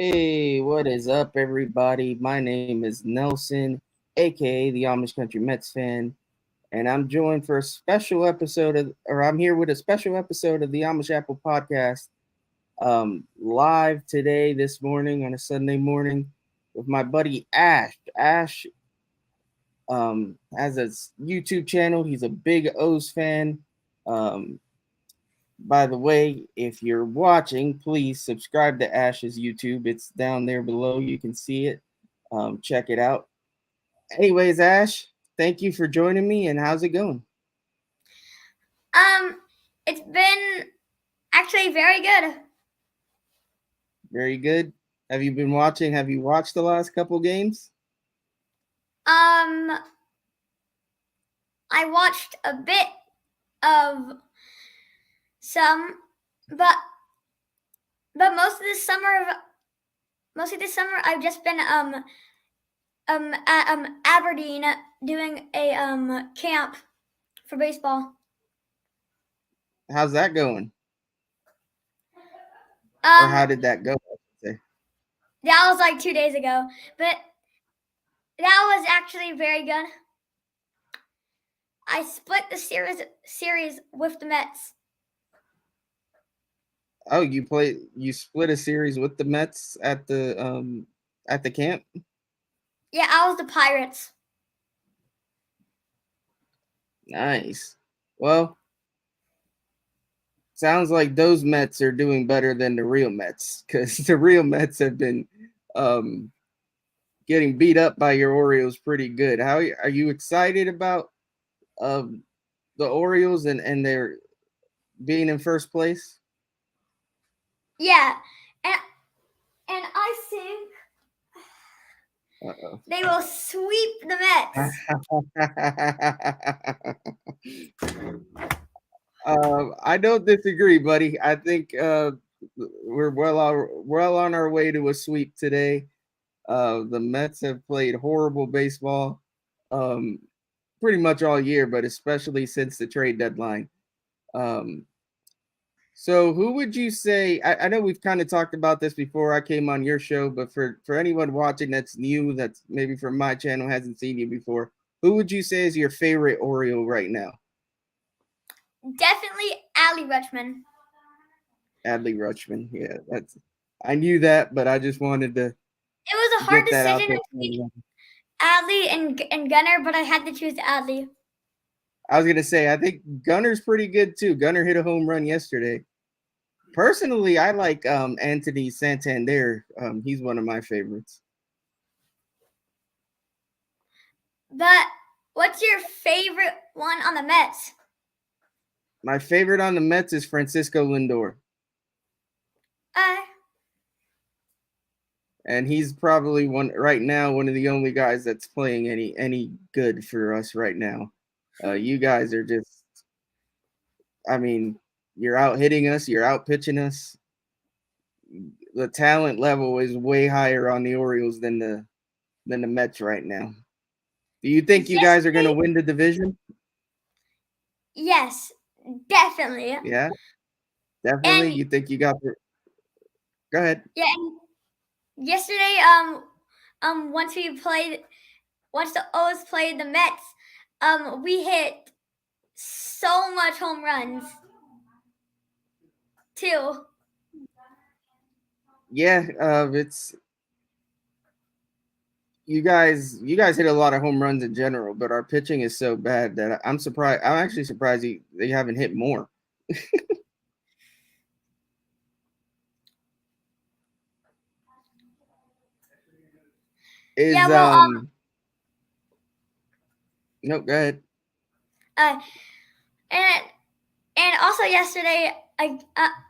Hey, what is up, everybody? My name is Nelson, aka the Amish Country Mets fan, and I'm joined for a special episode I'm here with a special episode of the Amish Apple Podcast, live today, this morning on a Sunday morning, with my buddy Ash. Ash has a YouTube channel. He's a big O's fan. Um, By the way, if you're watching, please subscribe to Ash's YouTube. It's down there below. You can see it. Check it out. Anyways, Ash, thank you for joining me. And how's it going? It's been actually very good. Very good. Have you been watching? Have you watched the last couple games? I watched a bit of some, but most of this summer I've just been at Aberdeen doing a camp for baseball. How's that going? Or how did that go? That was like 2 days ago, but that was actually very good. I split the series with the Mets. Oh, you split a series with the Mets at the camp? Yeah, I was the Pirates. Nice. Well, sounds like those Mets are doing better than the real Mets, because the real Mets have been getting beat up by your Orioles pretty good. How are you excited about the Orioles and their being in first place? Yeah, and I think they will sweep the Mets. I don't disagree, buddy. I think we're well on our way to a sweep today. The Mets have played horrible baseball pretty much all year, but especially since the trade deadline. So who would you say, I know we've kind of talked about this before I came on your show, but for anyone watching that's new, that's maybe from my channel, hasn't seen you before, who would you say is your favorite Oriole right now? Definitely Adley Rutschman. Adley Rutschman, yeah, I knew that, but I just wanted to. It was a hard decision between Adley and Gunnar, but I had to choose Adley. I was gonna say I think Gunner's pretty good too. Gunner hit a home run yesterday. Personally, I like Anthony Santander. He's one of my favorites. But what's your favorite one on the Mets? My favorite on the Mets is Francisco Lindor. And he's probably one of the only guys that's playing any good for us right now. You guys are just, I mean, you're out hitting us, you're out pitching us. The talent level is way higher on the Orioles than the Mets right now. Do you think you guys are going to win the division? Yes, definitely. Yeah, definitely. And you think you got the... Go ahead. Yeah, and yesterday, once the O's played the Mets, we hit so much home runs too. Yeah, it's you guys hit a lot of home runs in general, but our pitching is so bad that I'm surprised. I'm actually surprised they haven't hit more. Yeah, well, no, go ahead. And also yesterday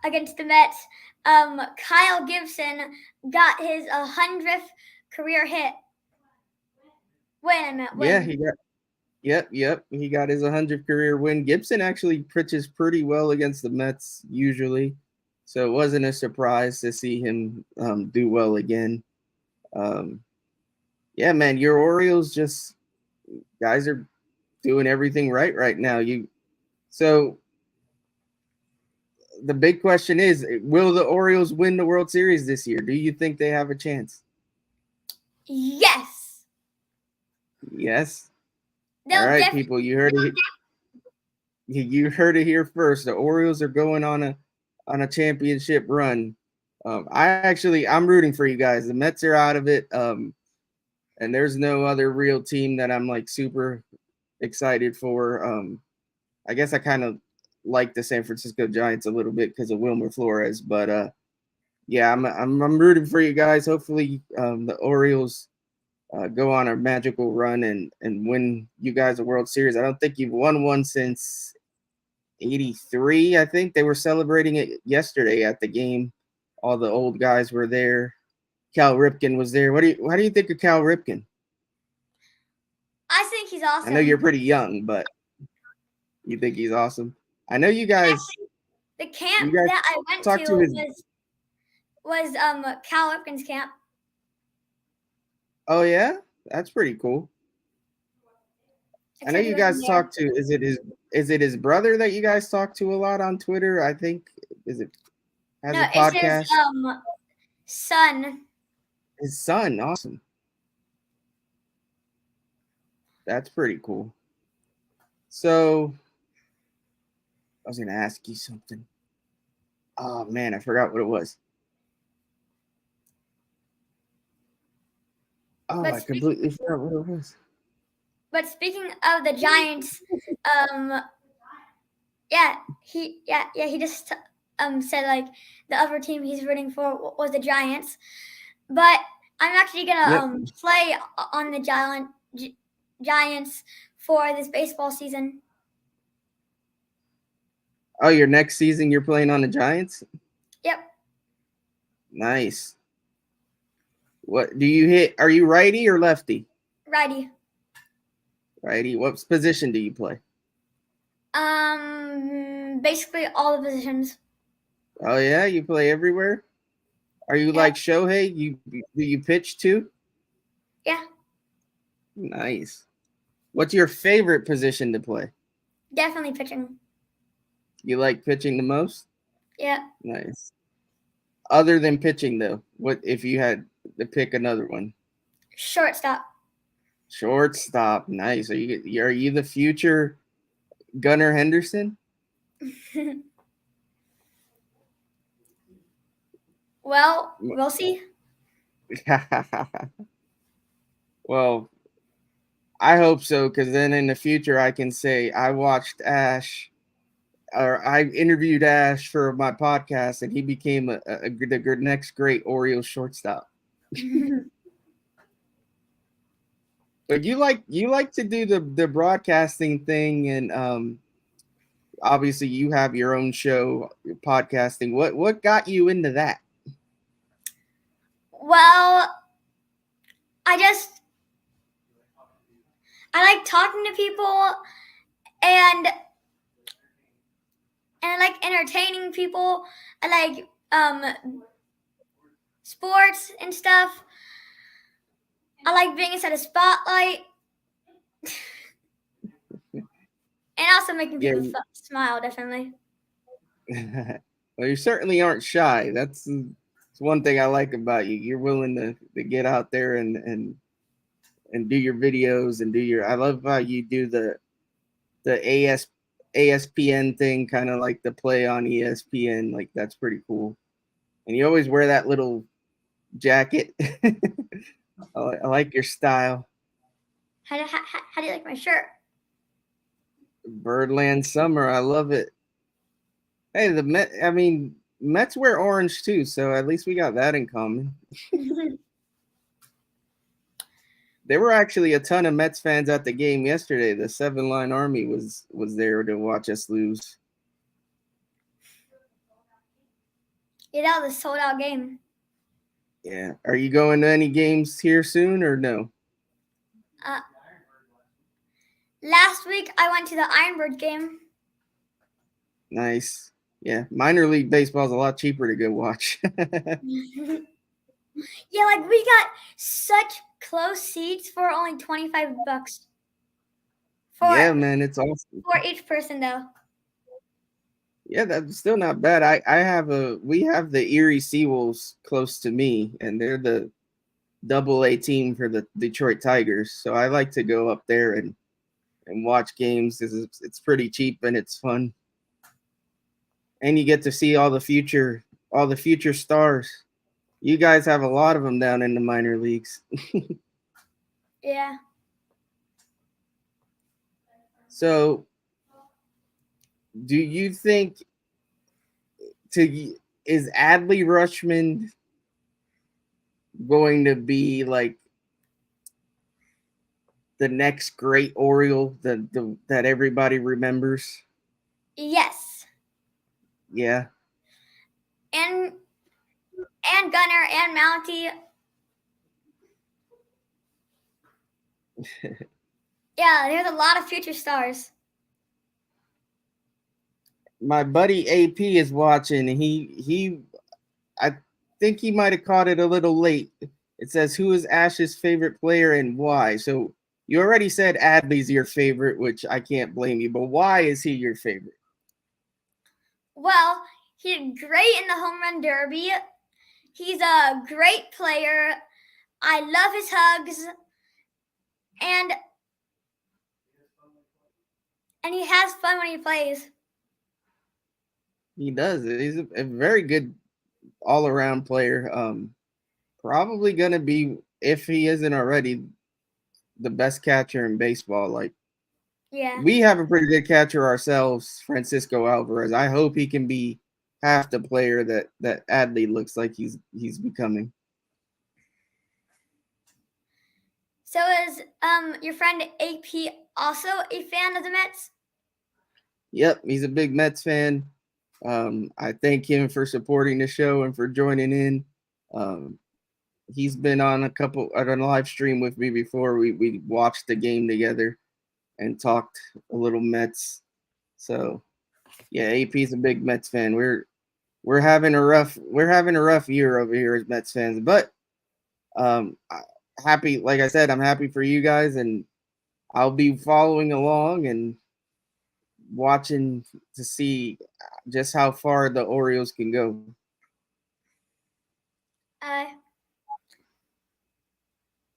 against the Mets, Kyle Gibson got his 100th career hit. Win. Yeah, he got. Yep. He got his 100th career win. Gibson actually pitches pretty well against the Mets usually, so it wasn't a surprise to see him do well again. Yeah, man, your Orioles just guys are doing everything right now. So the big question is, will the Orioles win the World Series this year? Do you think they have a chance? Yes. Yes. They'll All right, definitely. people, you heard it. You heard it here first. The Orioles are going on a championship run. I'm rooting for you guys. The Mets are out of it. And there's no other real team that I'm like super excited for. I guess I kind of like the San Francisco Giants a little bit because of Wilmer Flores, but yeah, I'm rooting for you guys. Hopefully, the Orioles go on a magical run and win you guys a World Series. I don't think you've won one since '83. I think they were celebrating it yesterday at the game. All the old guys were there. Cal Ripken was there. How do you think of Cal Ripken? I think he's I know you're awesome. pretty young, but you think he's awesome. I know you guys. Actually, the You camp guys that I went talked to to his. was Cal Ripken's camp. Oh yeah, that's pretty cool. I know Except he you wasn't guys there. talk to. Is it his brother that you guys talk to a lot on Twitter? I think is it has No, a it's his podcast. son. His son, awesome. That's pretty cool. So I was gonna ask you something. Oh man, I forgot what it was. Oh, But I speaking, completely forgot what it was. but speaking of the Giants, yeah, he just said like the other team he's rooting for was the Giants. But I'm actually gonna Yep. play on the Giants for this baseball season. Oh, your next season you're playing on the Giants? Yep, Nice. What do you hit? Are you righty or lefty? righty. Righty. What position do you play? Basically all the positions. Oh yeah, you play everywhere. Are you Yep. like Shohei? Do you pitch too? Yeah, Nice. What's your favorite position to play? definitely pitching. You like pitching the most? Yeah, Nice. Other than pitching though, what if you had to pick another one? shortstop. Shortstop. Nice. Are you the future Gunnar Henderson? Well, we'll see. Well, I hope so, because then in the future I can say I watched Ash, or I interviewed Ash for my podcast, and he became the next great Orioles shortstop. But you like to do the broadcasting thing, and obviously you have your own show, podcasting. What got you into that? Well, I like talking to people and I like entertaining people. I like sports and stuff. I like being inside a spotlight. And also making Yeah. people smile, definitely. Well, you certainly aren't shy. That's one thing I like about you. You're willing to get out there and do your videos and do your. I love how you do the ASPN thing, kind of like the play on ESPN. Like that's pretty cool. And you always wear that little jacket. I like your style. How do you like my shirt? Birdland summer. I love it. Hey, the Met. I mean, Mets wear orange too, so at least we got that in common. There were actually a ton of Mets fans at the game yesterday. The Seven Line Army was there to watch us lose. Yeah, that was a sold out game. Yeah. Are you going to any games here soon or no? Last week I went to the Ironbird game. Nice. Yeah. Minor league baseball is a lot cheaper to go watch. Yeah, like we got such close seats for only $25. Yeah, man, it's awesome. For each person though. Yeah, that's still not bad. We have the Erie Seawolves close to me, and they're the double A team for the Detroit Tigers. So I like to go up there and watch games. It's pretty cheap and it's fun, and you get to see all the future stars. You guys have a lot of them down in the minor leagues. Yeah. So, do you think to is Adley Rushman going to be like the next great Oriole that everybody remembers? Yes. Yeah. And Gunner and Mountie. Yeah, there's a lot of future stars. My buddy AP is watching. I think he might have caught it a little late. It says, "Who is Ash's favorite player and why?" So you already said Adley's your favorite, which I can't blame you. But why is he your favorite? Well, he did great in the home run derby. He's a great player. I love his hugs, and he has fun when he plays. He does. He's a very good all around player. Probably gonna be, if he isn't already, the best catcher in baseball. Like, Yeah. we have a pretty good catcher ourselves, Francisco Alvarez. I hope he can be half the player that Adley looks like he's becoming. So is your friend AP also a fan of the Mets? Yep, he's a big Mets fan. I thank him for supporting the show and for joining in. Um, he's been on a live stream with me before. We watched the game together and talked a little Mets. So yeah, AP's a big Mets fan. We're having a rough year over here as Mets fans, but um, happy. Like I said, I'm happy for you guys, and I'll be following along and watching to see just how far the Orioles can go. Uh,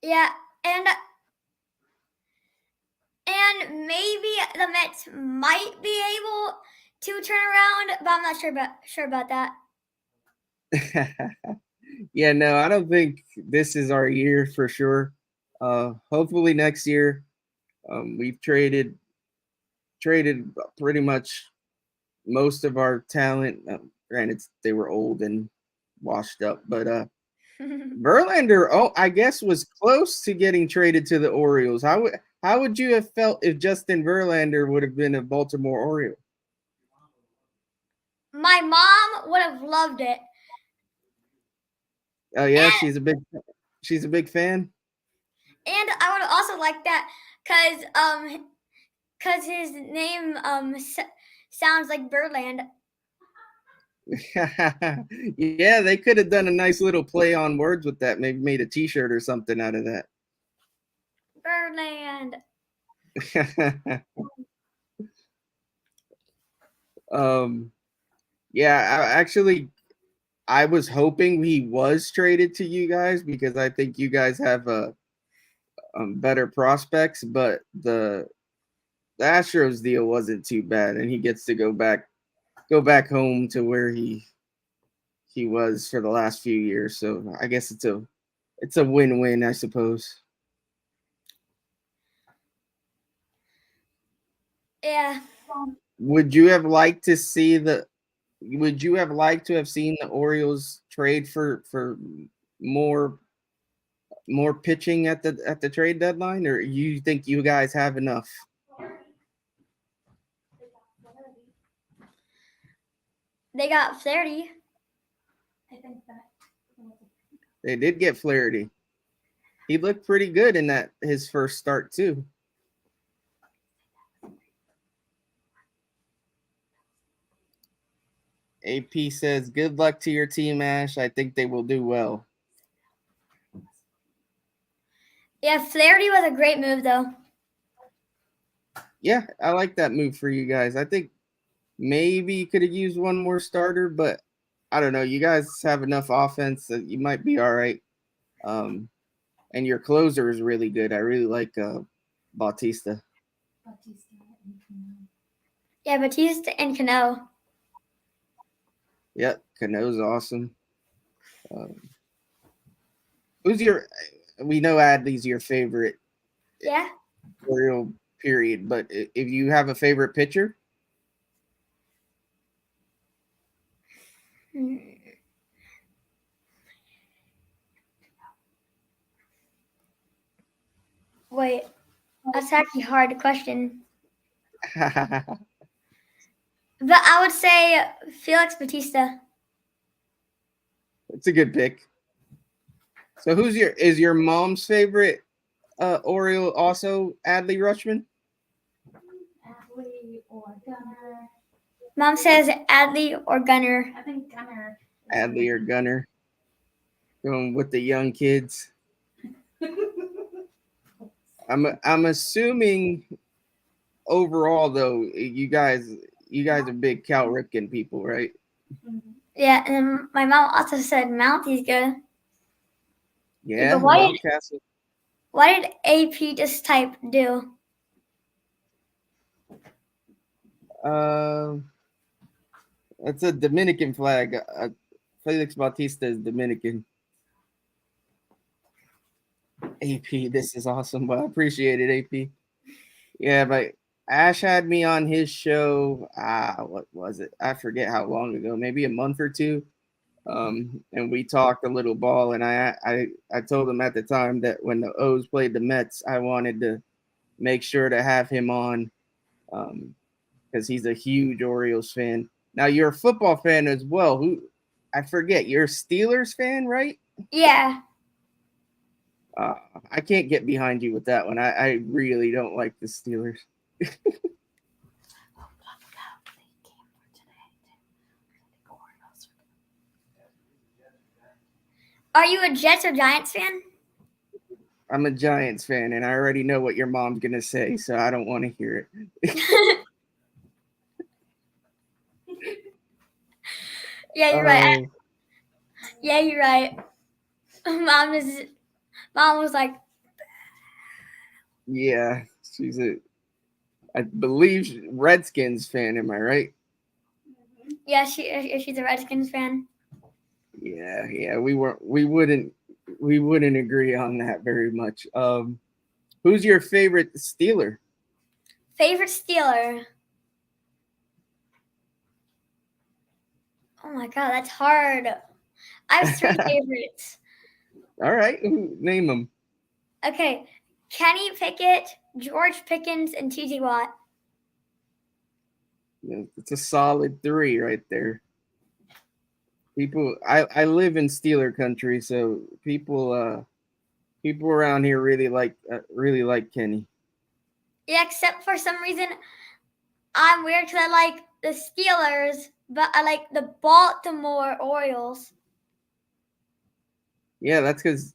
yeah, and maybe the Mets might be able to turn around, but I'm not sure about that. Yeah, no, I don't think this is our year for sure. Hopefully next year. We've traded pretty much most of our talent. Granted, they were old and washed up, but Verlander, oh, I guess was close to getting traded to the Orioles. How would you have felt if Justin Verlander would have been a Baltimore Oriole? My mom would have loved it. Oh yeah, And she's a big fan. I would also like that cuz his name sounds like Birdland. Yeah, they could have done a nice little play on words with that. Maybe made a T-shirt or something out of that. Birdland. um, yeah, I was hoping he was traded to you guys because I think you guys have better prospects, but the Astros deal wasn't too bad, and he gets to go back home to where he was for the last few years. So I guess it's a win-win, I suppose. Yeah. Would you have liked to see the would you have liked to have seen the Orioles trade for more pitching at the trade deadline, or you think you guys have enough? They got Flaherty. They did get Flaherty. He looked pretty good in that his first start too. AP says, "Good luck to your team, Ash. I think they will do well." Yeah, Flaherty was a great move though. Yeah, I like that move for you guys. I think Maybe you could have used one more starter, but I don't know. You guys have enough offense that you might be all right. Um, and your closer is really good. I really like Bautista. Yeah, Batista and Cano. Yep, Cano's awesome. Who's your? We know Adley's your favorite Yeah. Oriole period, but if you have a favorite pitcher, Hmm. Wait, that's actually a hard question. But I would say Felix Batista. it's a good pick. So who's your mom's favorite Oriole also Adley Rutschman? Adley or Gunner. Mom says Adley or Gunner. I think Gunner. Adley or Gunner? Going with the young kids. I'm assuming overall though, you guys are big Cal Ripken people, right? Yeah, and then my mom also said Mounty's good. Yeah, But why did AP just type do? That's a Dominican flag. Felix Bautista is Dominican. AP, this is awesome. But I appreciate it, AP. Yeah, but Ash had me on his show. What was it? I forget how long ago, maybe a month or two. And we talked a little ball, and I told him at the time that when the O's played the Mets, I wanted to make sure to have him on, because he's a huge Orioles fan. Now you're a football fan as well. Who I forget. You're a Steelers fan, right? Yeah. I can't get behind you with that one. I really don't like the Steelers. Are you a Jets or Giants fan? I'm a Giants fan, and I already know what your mom's gonna say, so I don't want to hear it. Yeah, you're right. Yeah, you're right. Mom was like, Yeah, I believe Redskins fan. Am I right? yeah, she's a Redskins fan. Yeah. We wouldn't agree on that very much. Who's your favorite Steeler? Favorite Steeler? Oh my god, that's hard. I have 3 favorites. All right, name them. Okay, Kenny Pickett, George Pickens, and T.J. Watt. It's a solid 3 right there. I live in Steeler country, so people around here really like Kenny. Yeah, except for some reason I'm weird because I like the Steelers, but I like the Baltimore Orioles. Yeah, that's because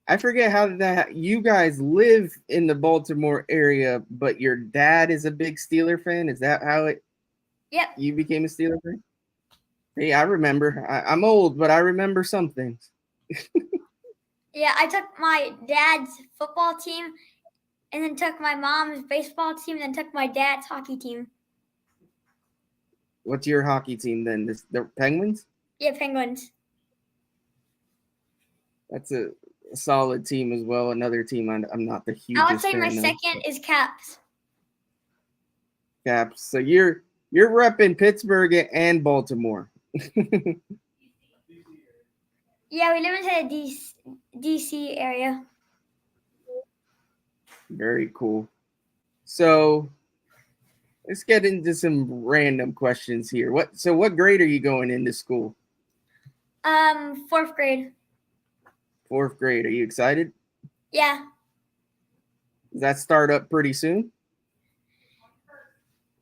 I forget how that you guys live in the Baltimore area, but your dad is a big Steeler fan. Is that how it? Yep. You became a Steeler fan? Hey, I remember. I'm old, but I remember some things. Yeah, I took my dad's football team, and then took my mom's baseball team, and then took my dad's hockey team. What's your hockey team then? The Penguins? Yeah, Penguins. That's a solid team as well. Another team I'm not the hugest I would say fan my of. second is Caps. Caps. So you're repping Pittsburgh and Baltimore. Yeah, we live inside the DC area. Very cool. So let's get into some random questions here. What grade are you going into school? 4th grade. 4th grade. Are you excited? Yeah. Does that start up pretty soon?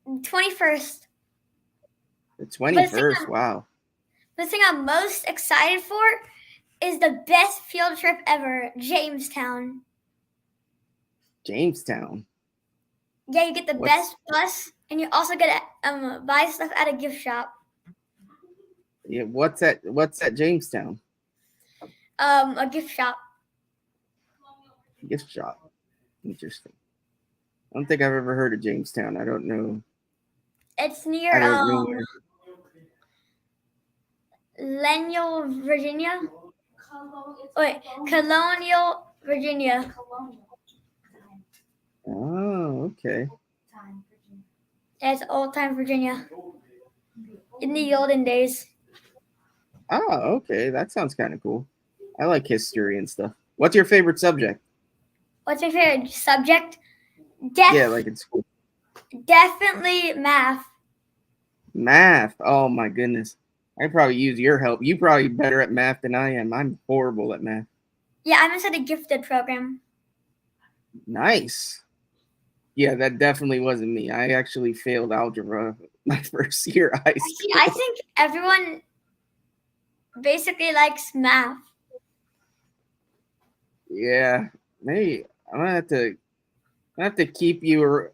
21st. The 21st. Wow. The thing I'm most excited for is the best field trip ever, Jamestown. Jamestown. Yeah, you get the best bus And you also get to buy stuff at a gift shop. Yeah, what's at Jamestown? A gift shop. Gift shop. Interesting. I don't think I've ever heard of Jamestown. I don't know. It's near I don't know where. Lemuel, Virginia. Wait, Colonial. Colonial, Virginia. Colonial. Oh, okay. Time, Virginia. It's old time Virginia. In the olden days. Oh, okay. That sounds kind of cool. I like history and stuff. What's your favorite subject? What's your favorite subject? Yeah, like in school. Definitely math. Math. Oh my goodness. I probably use your help. You probably better at math than I am. I'm horrible at math. Yeah, I'm inside a gifted program. Nice. Yeah, that definitely wasn't me. I actually failed algebra my first year of high school. I think everyone basically likes math. Yeah, maybe I'm gonna have to keep you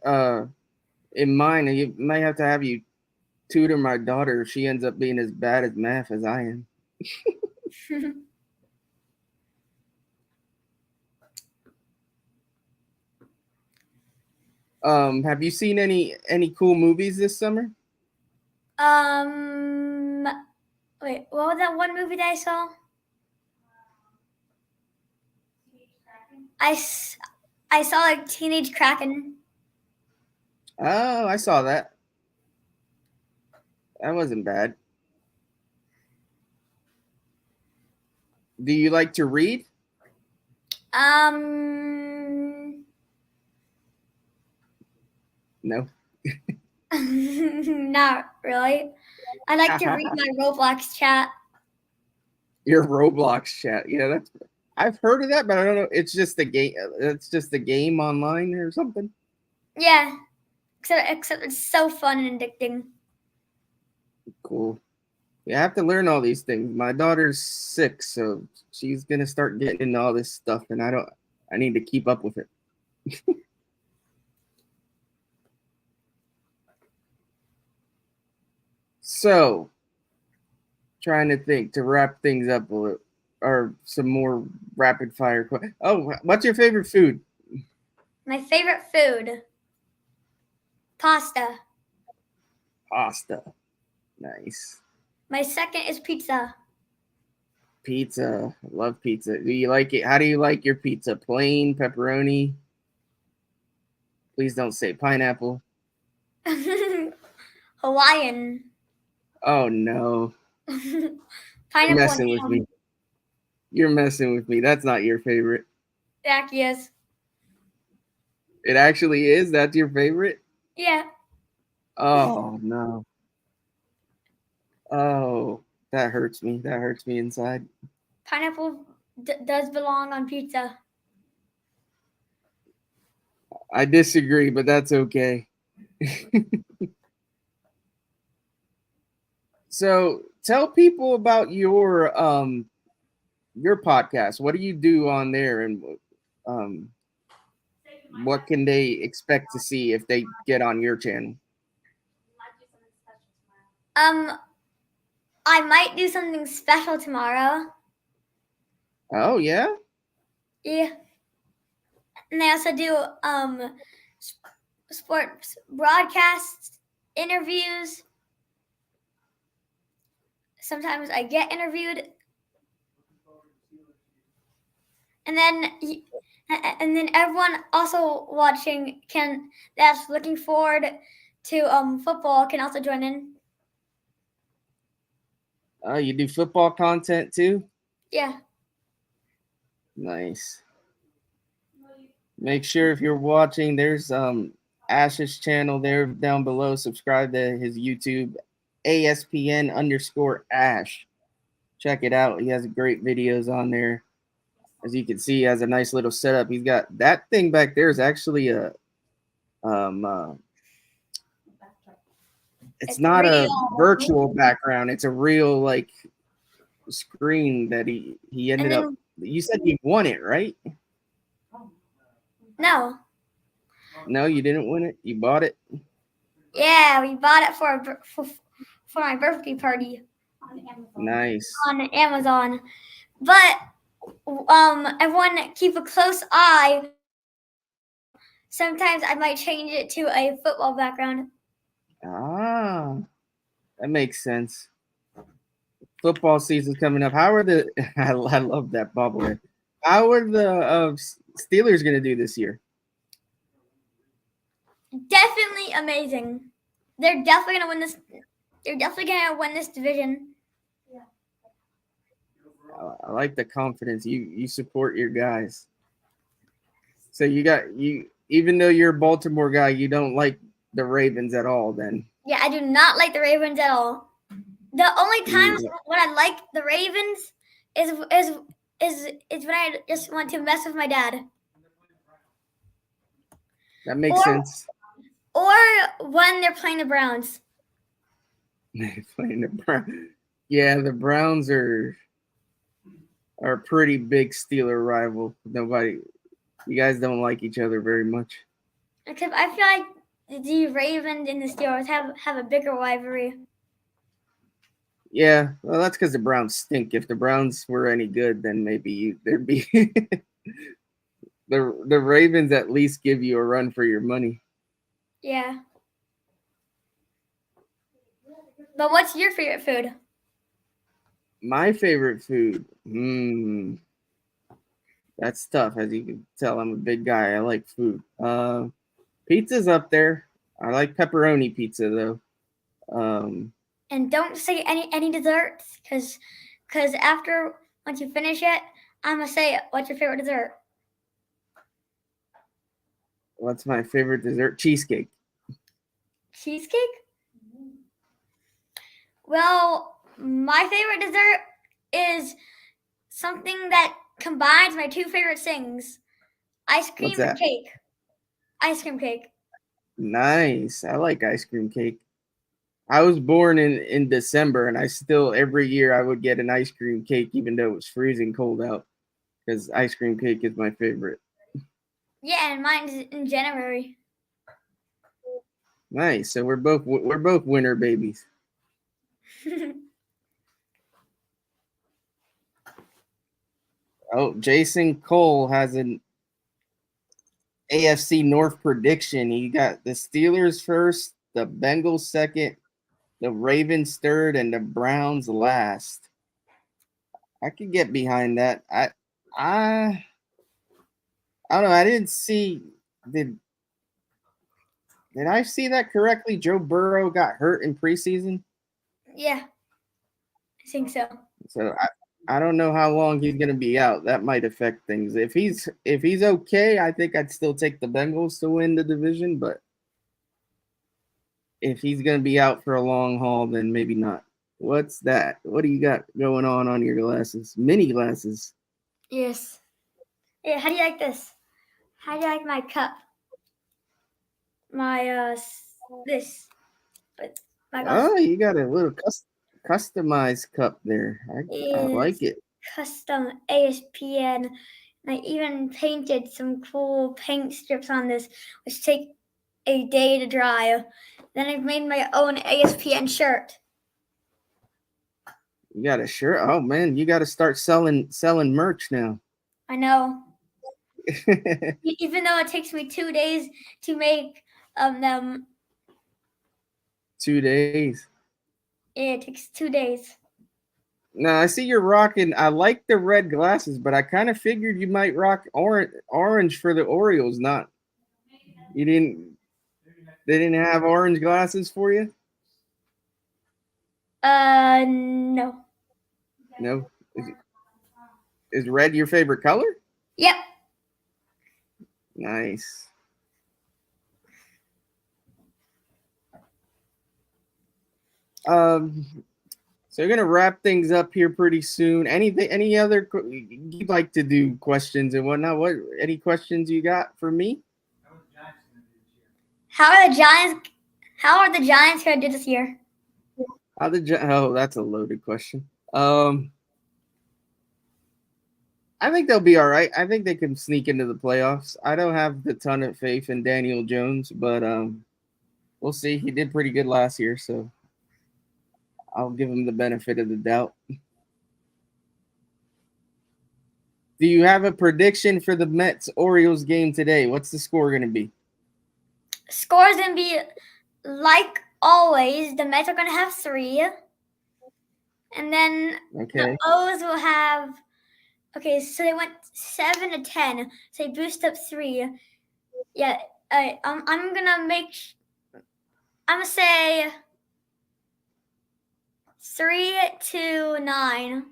in mind. And you might have to have you tutor my daughter if she ends up being as bad at math as I am. Have you seen any cool movies this summer? Wait, what was that one movie that I saw? I saw like Teenage Kraken. Oh, I saw that. That wasn't bad. Do you like to read? No. Not really. I like to read my Roblox chat. Your Roblox chat. Yeah, that's. I've heard of that, but I don't know. It's just a game. It's just a game online or something. Yeah, except it's so fun and addicting. Cool. Yeah, I have to learn all these things. My daughter's 6, so she's gonna start getting into all this stuff, and I need to keep up with it. So, trying to think to wrap things up or some more rapid fire. Oh, what's your favorite food? My favorite food, pasta. Pasta. Nice. My second is pizza. Pizza. I love pizza. Do you like it? How do you like your pizza? Plain, pepperoni? Please don't say pineapple. Hawaiian. Oh no. Pineapple. You're messing with me. You're messing with me. That's not your favorite. Yeah, yes. It actually is. That's your favorite? Yeah. Oh no. Oh, that hurts me. That hurts me inside. Pineapple does belong on pizza. I disagree, but that's okay. So tell people about your podcast. What do you do on there, and what can they expect to see if they get on your channel? I might do something special tomorrow. Oh yeah? Yeah. And I also do sports broadcasts, interviews. Sometimes I get interviewed. And then everyone also watching that's looking forward to football can also join in. Oh, you do football content too? Yeah. Nice. Make sure if you're watching, there's Ash's channel there down below. Subscribe to his YouTube, ASPN_Ash. Check it out. He has great videos on there. As you can see, he has a nice little setup. He's got that thing back there is actually a it's not a virtual background. It's a real like screen that he ended up. You said you won it, right? No. No, you didn't win it. You bought it. Yeah, we bought it for my birthday party On Amazon. Nice. on Amazon. But everyone keep a close eye. Sometimes I might change it to a football background. Ah, that makes sense. Football season's coming up. How are the? I love that bobblehead. How are the Steelers going to do this year? Definitely amazing. They're definitely gonna win this. They're definitely gonna win this division. I like the confidence. You support your guys. So you even though you're a Baltimore guy, you don't like the Ravens at all. Then Yeah, I do not like the Ravens at all. The only times Yeah. when I like the Ravens is when I just want to mess with my dad, that makes Or- sense. or when they're playing the Browns. Playing the Browns. Yeah, the Browns are a pretty big Steeler rival. You guys don't like each other very much. Except I feel like the Ravens and the Steelers have a bigger rivalry. Yeah, well, that's because the Browns stink. If the Browns were any good, then maybe there'd be the Ravens at least give you a run for your money. Yeah. But what's your favorite food? My favorite food, that's tough. As you can tell, I'm a big guy. I like food. Pizza's up there. I like pepperoni pizza though. And don't say any desserts, because after once you finish it, I'm gonna say what's your favorite dessert. What's my favorite dessert? Cheesecake. Cheesecake? Well, my favorite dessert is something that combines my two favorite things: ice cream What's and that? cake. Ice cream cake. Nice. I like ice cream cake. I was born in December, and I still every year I would get an ice cream cake, even though it was freezing cold out, because ice cream cake is my favorite. Yeah, and mine's in January. Nice. So we're both winter babies. Oh, Jason Cole has an AFC North prediction. He got the Steelers first, the Bengals second, the Ravens third, and the Browns last. I could get behind that. I I don't know. I didn't see did did I see that correctly? Joe Burrow got hurt in preseason, Yeah, I think so. so I don't know how long he's going to be out. That might affect things. If he's okay, I think I'd still take the Bengals to win the division, but if he's going to be out for a long haul, then maybe not. What's that? What do you got going on your glasses? Mini glasses. Yes. Yeah, how do you like this? How do you like my cup? My this, but my glass Oh, you got a little customized cup there. I like is it. custom ASPN. And I even painted some cool paint strips on this, which take a day to dry. Then I've made my own ASPN shirt. You got a shirt. Oh man, you got to start selling merch now. I know. Even though it takes me 2 days to make them. 2 days. Yeah, it takes 2 days. No, I see you're rocking. I like the red glasses, but I kind of figured you might rock orange for the Orioles. Not you didn't. They didn't have orange glasses for you. No. No. Is red your favorite color? Yep. Nice. So we're gonna wrap things up here pretty soon. Any other you'd like to do questions and whatnot? What any questions you got for me? How are the Giants? How are the Giants going to do this year? Oh, that's a loaded question. I think they'll be all right. I think they can sneak into the playoffs. I don't have the ton of faith in Daniel Jones, but we'll see. He did pretty good last year, so I'll give him the benefit of the doubt. Do you have a prediction for the Mets Orioles game today? What's the score going to be? Score's gonna be like always. The Mets are gonna have 3, and then Okay. the O's will have. Okay, so they went 7-10. So they boost up 3. Yeah, I'm gonna I'm gonna say 3-9.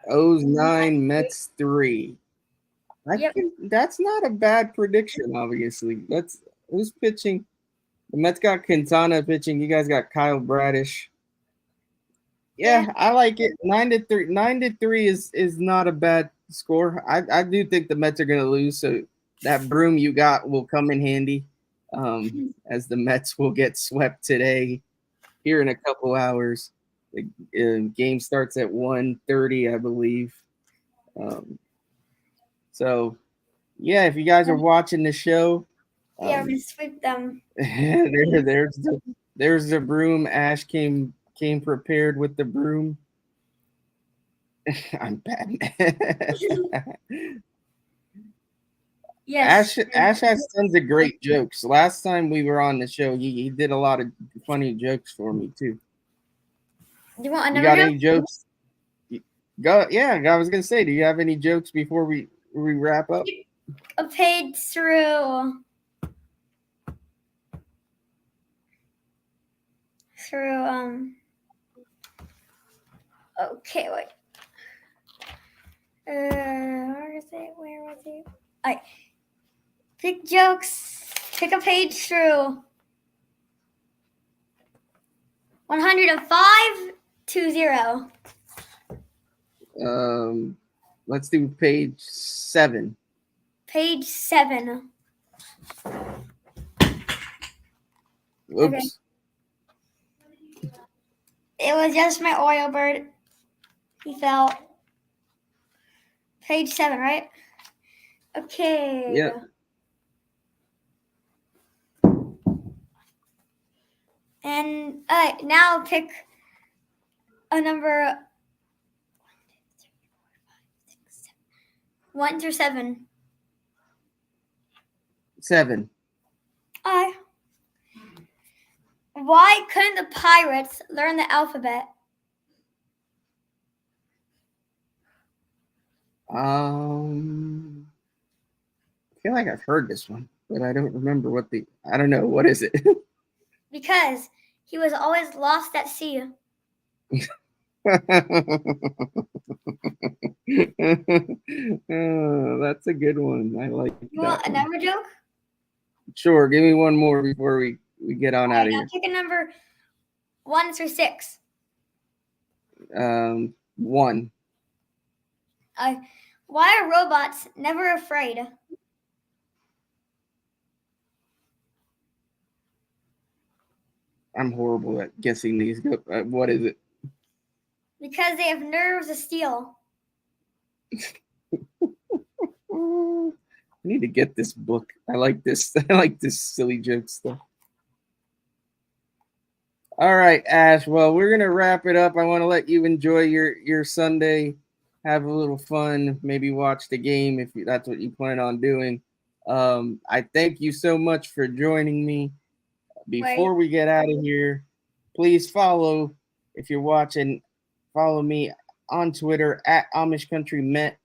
O's 9, Mets 3. Yep. That's not a bad prediction, obviously. Who's pitching? The Mets got Quintana pitching. You guys got Kyle Bradish. Yeah, I like it. 9-3. 9-3 is not a bad score. I do think the Mets are gonna lose, so that broom you got will come in handy. As the Mets will get swept today here in a couple hours. The game starts at 1:30, I believe. So yeah, if you guys are watching the show, Yeah, we're gonna sweep them. there's the broom. Ash came prepared with the broom. I'm Batman. Yes. Ash has tons of great jokes. Last time we were on the show, he did a lot of funny jokes for me too. Do you want You another got joke? any jokes? Go. Yeah, I was gonna say, do you have any jokes before we wrap up? A page through. Okay, wait. Where is it? Where was it? Alright. Pick jokes. Pick a page through 105-0. Let's do page 7. Page 7. Oops. Okay. It was just my Oreo bird. He fell. Page 7, right? Okay. Yeah. And now pick a number 1 through 7. 7. Why couldn't the pirates learn the alphabet? I feel like I've heard this one, but I don't remember I don't know. What is it? Because he was always lost at sea. Oh, that's a good one. I like You want another joke? Sure, give me one more before we get on out of here. Pick a number 1 through 6. 1. Why are robots never afraid? I'm horrible at guessing these. What is it? Because they have nerves of steel. I need to get this book. I like this. I like this silly joke stuff. All right, Ash. Well, we're gonna wrap it up. I want to let you enjoy your Sunday. Have a little fun. Maybe watch the game if that's what you plan on doing. I thank you so much for joining me. Before we get out of here, please follow, if you're watching, follow me on Twitter at Amish Country Met.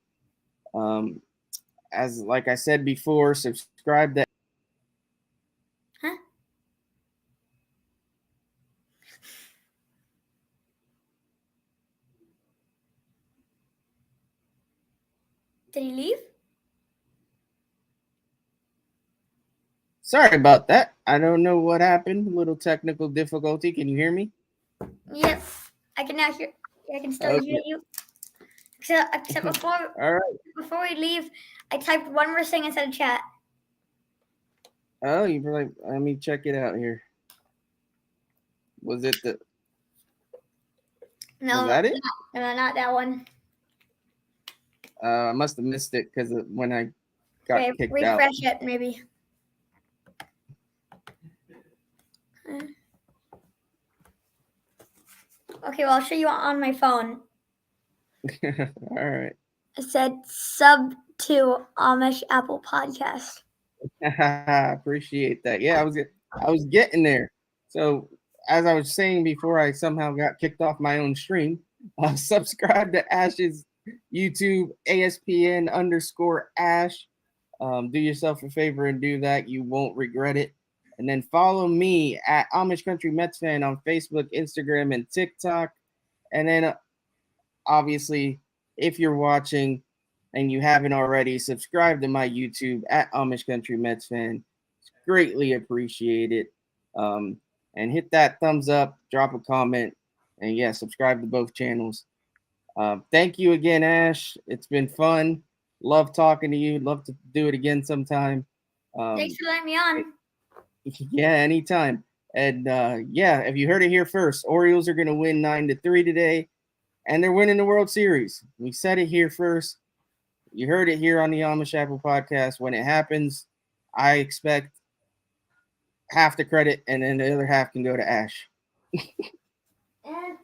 As like I said before, subscribe to. Huh? Did he leave? Sorry about that. I don't know what happened. A little technical difficulty. Can you hear me? Yes, I can now hear. I can still hear you. Except before. All right. Before we leave, I typed one more thing inside the chat. Oh, you were like, let me check it out here. Was it the? No, was that it? No, not that one. I must have missed it because when I got kicked out. Refresh it, maybe. Okay, well, I'll show you on my phone. All right. It said sub to Amish Apple Podcast. Appreciate that. Yeah, I was getting there. So as I was saying before, I somehow got kicked off my own stream. Subscribe to Ash's YouTube, ASPN_Ash. Do yourself a favor and do that. You won't regret it. And then follow me at Amish Country Mets Fan on Facebook, Instagram, and TikTok. And then obviously, if you're watching and you haven't already, subscribe to my YouTube at Amish Country Mets Fan. It's greatly appreciated. And hit that thumbs up, drop a comment, and yeah, subscribe to both channels. Thank you again, Ash. It's been fun. Love talking to you. Love to do it again sometime. Thanks for letting me on. Yeah, anytime. And yeah, if you heard it here first, Orioles are going to win 9-3 today, and they're winning the World Series. We said it here first. You heard it here on the Amish Apple Podcast. When it happens, I expect half the credit, and then the other half can go to Ash. And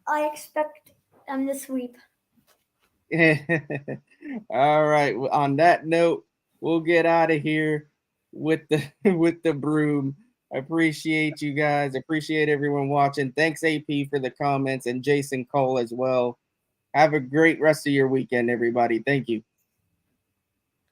I expect them to sweep. All right. On that note, we'll get out of here with the broom. I appreciate you guys. Appreciate everyone watching. Thanks, AP, for the comments, and Jason Cole as well. Have a great rest of your weekend, everybody. Thank you.